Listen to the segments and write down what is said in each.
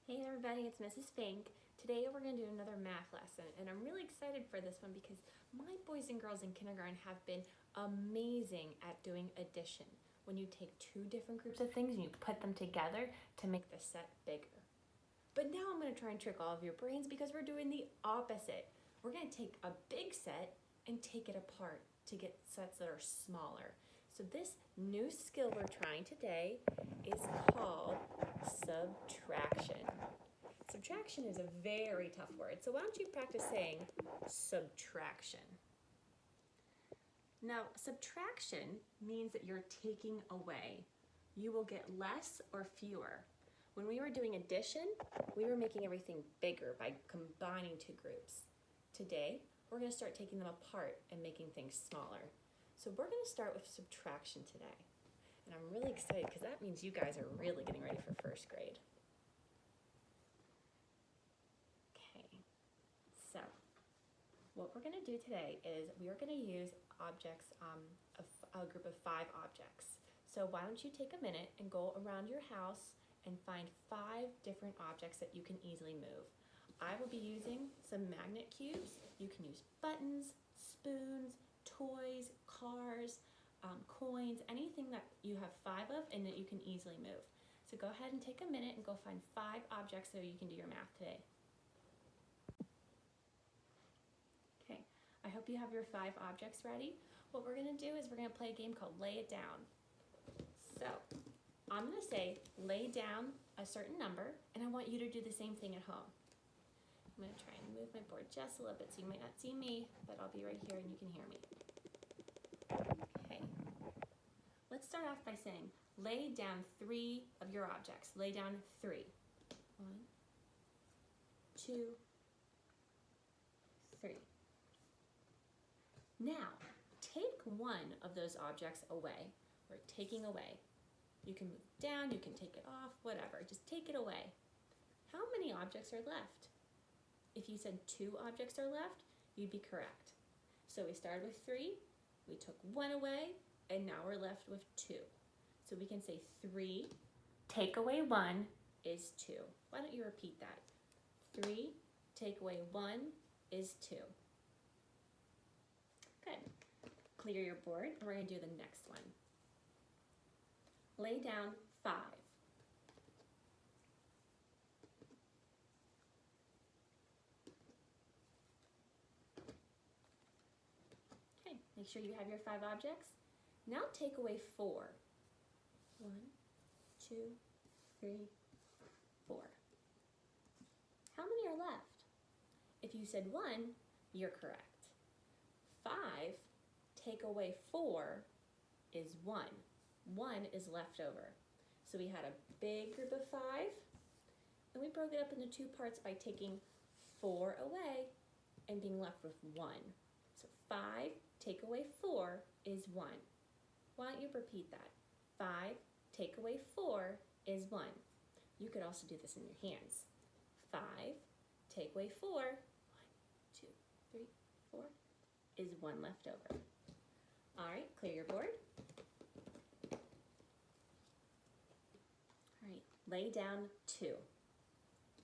Hey everybody, it's Mrs. Fink. Today we're going to do another math lesson, and I'm really excited for this one because my boys and girls in kindergarten have been amazing at doing addition. When you take two different groups of things and you put them together to make the set bigger. But now I'm going to try and trick all of your brains because we're doing the opposite. We're going to take a big set and take it apart to get sets that are smaller. So this new skill we're trying today is called subtraction. Subtraction is a very tough word, so why don't you practice saying subtraction? Now, subtraction means that you're taking away. You will get less or fewer. When we were doing addition, we were making everything bigger by combining two groups. Today, we're going to start taking them apart and making things smaller. So we're going to start with subtraction today. And I'm really excited because that means you guys are really getting ready for first grade. Okay, so what we're going to do today is we are going to use objects, a group of 5 objects. So why don't you take a minute and go around your house and find 5 different objects that you can easily move. I will be using some magnet cubes. You can use buttons, spoons, toys, cars, coins, anything that you have 5 of and that you can easily move. So go ahead and take a minute and go find 5 objects so you can do your math today. Okay, I hope you have your 5 objects ready. What we're going to do is we're going to play a game called Lay It Down. So I'm going to say lay down a certain number, and I want you to do the same thing at home. I'm going to try and move my board just a little bit so you might not see me, but I'll be right here and you can hear me. Okay. Let's start off by saying lay down 3 of your objects. Lay down 3. 1, 2, 3. Now, take one of those objects away. We're taking away. You can move it down, you can take it off, whatever. Just take it away. How many objects are left? If you said 2 objects are left, you'd be correct. So we started with 3, we took 1 away, and now we're left with 2. So we can say 3, take away 1 is 2. Why don't you repeat that? 3, take away 1 is 2. Good. Clear your board, and we're going to do the next one. Lay down 5. Okay, make sure you have your 5 objects. Now take away 4. 1, 2, 3, 4. How many are left? If you said 1, you're correct. 5, take away 4 is 1. 1 is left over. So we had a big group of 5, and we broke it up into 2 parts by taking 4 away and being left with 1. So 5, take away 4 is 1. Why don't you repeat that? 5, take away 4 is 1. You could also do this in your hands. 5, take away 4, 1, 2, 3, 4, is 1 left over. All right, clear your board. All right, lay down 2.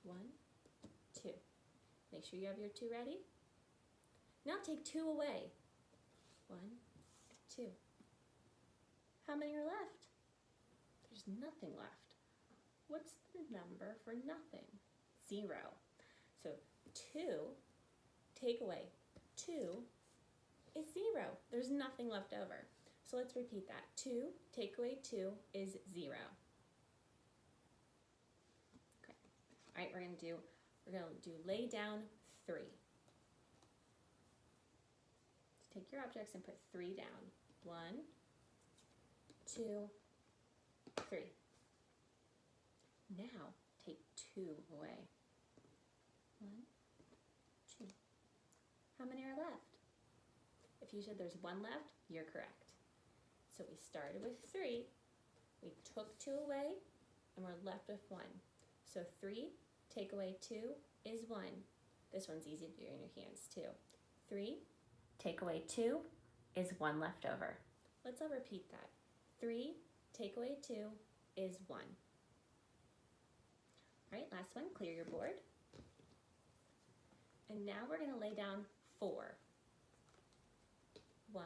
1, 2. Make sure you have your 2 ready. Now take 2 away. 1, 2. How many are left? There's nothing left. What's the number for nothing? 0. So 2, take away 2 is 0. There's nothing left over. So let's repeat that. 2, take away 2 is 0. Okay. All right, we're gonna do lay down 3. So take your objects and put 3 down. 1, 2, 3. Now take 2 away. 1, 2. How many are left? If you said there's 1 left, you're correct. So we started with 3, we took 2 away, and we're left with 1. So 3, take away 2 is 1. This one's easy to do in your hands too. 3, take away 2 is 1 left over. Let's all repeat that. 3, take away 2 is 1. All right, right, last one, clear your board. And now we're gonna lay down 4. 1,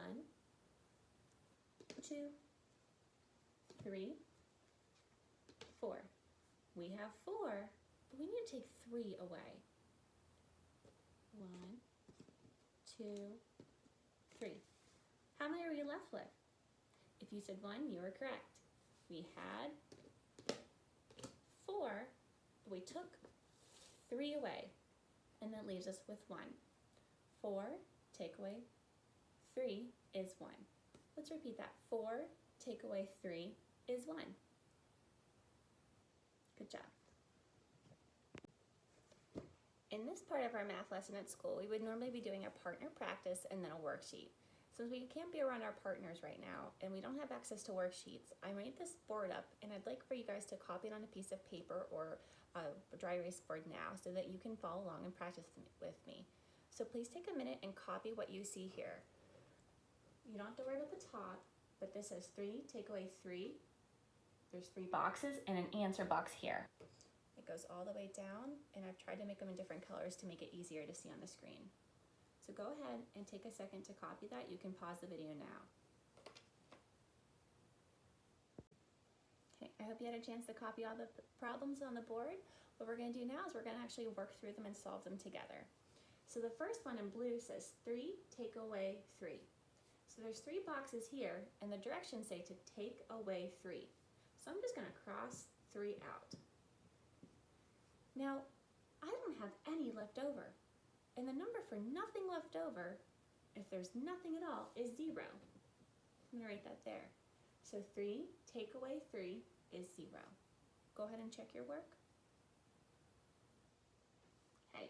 2, 3, 4. We have 4, but we need to take 3 away. 1, 2, 3. How many are we left with? If you said 1, you were correct. We had 4, but we took 3 away, and that leaves us with 1. 4, take away 3 is 1. Let's repeat that. 4, take away 3 is 1. Good job. In this part of our math lesson at school, we would normally be doing a partner practice and then a worksheet. Since we can't be around our partners right now and we don't have access to worksheets, I made this board up and I'd like for you guys to copy it on a piece of paper or a dry erase board now so that you can follow along and practice with me. So please take a minute and copy what you see here. You don't have to worry about the top, but this says 3, take away 3. There's 3 boxes and an answer box here. It goes all the way down, and I've tried to make them in different colors to make it easier to see on the screen. So go ahead and take a second to copy that. You can pause the video now. Okay, I hope you had a chance to copy all the problems on the board. What we're going to do now is we're going to actually work through them and solve them together. So the first one in blue says 3, take away 3. So there's 3 boxes here, and the directions say to take away 3. So I'm just going to cross 3 out. Now, I don't have any left over, and the number for nothing left over, if there's nothing at all, is 0. I'm going to write that there. So 3, take away 3 is 0. Go ahead and check your work. Okay,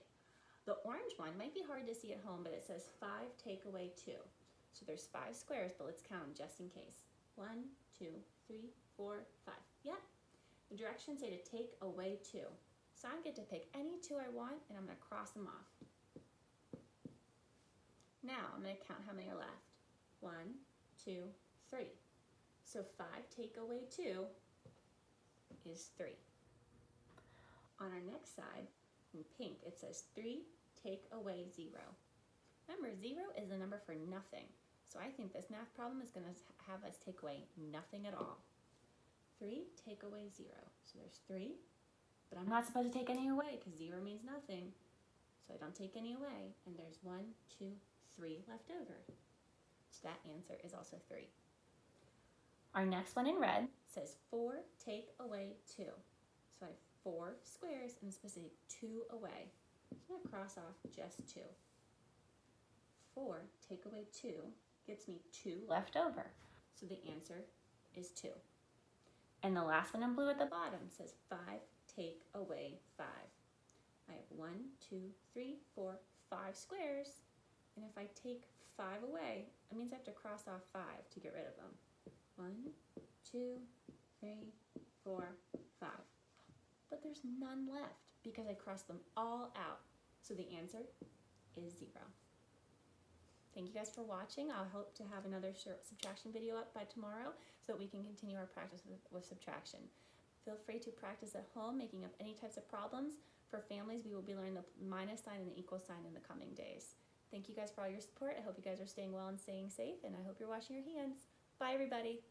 the orange one might be hard to see at home, but it says 5, take away 2. So there's 5 squares, but let's count them just in case. 1, 2, 3, 4, 5. Yep, the directions say to take away 2. So I get to pick any 2 I want, and I'm going to cross them off. Now I'm going to count how many are left. 1, 2, 3. So 5 take away 2 is 3. On our next side, in pink, it says 3 take away 0. Remember, 0 is the number for nothing. So I think this math problem is going to have us take away nothing at all. 3 take away 0. So there's 3. But I'm not supposed to take any away because 0 means nothing. So I don't take any away. And there's 1, 2, 3 left over. So that answer is also 3. Our next one in red says 4, take away 2. So I have 4 squares and I'm supposed to take 2 away. So I'm going to cross off just 2. 4 take away 2 gets me 2 left over. So the answer is 2. And the last one in blue at the bottom says 5, take away 5. I have 1, 2, 3, 4, 5 squares, and if I take 5 away, it means I have to cross off 5 to get rid of them. 1, 2, 3, 4, 5. But there's none left because I crossed them all out. So the answer is 0. Thank you guys for watching. I'll hope to have another subtraction video up by tomorrow so that we can continue our practice with subtraction. Feel free to practice at home, making up any types of problems. For families, we will be learning the minus sign and the equal sign in the coming days. Thank you guys for all your support. I hope you guys are staying well and staying safe, and I hope you're washing your hands. Bye, everybody.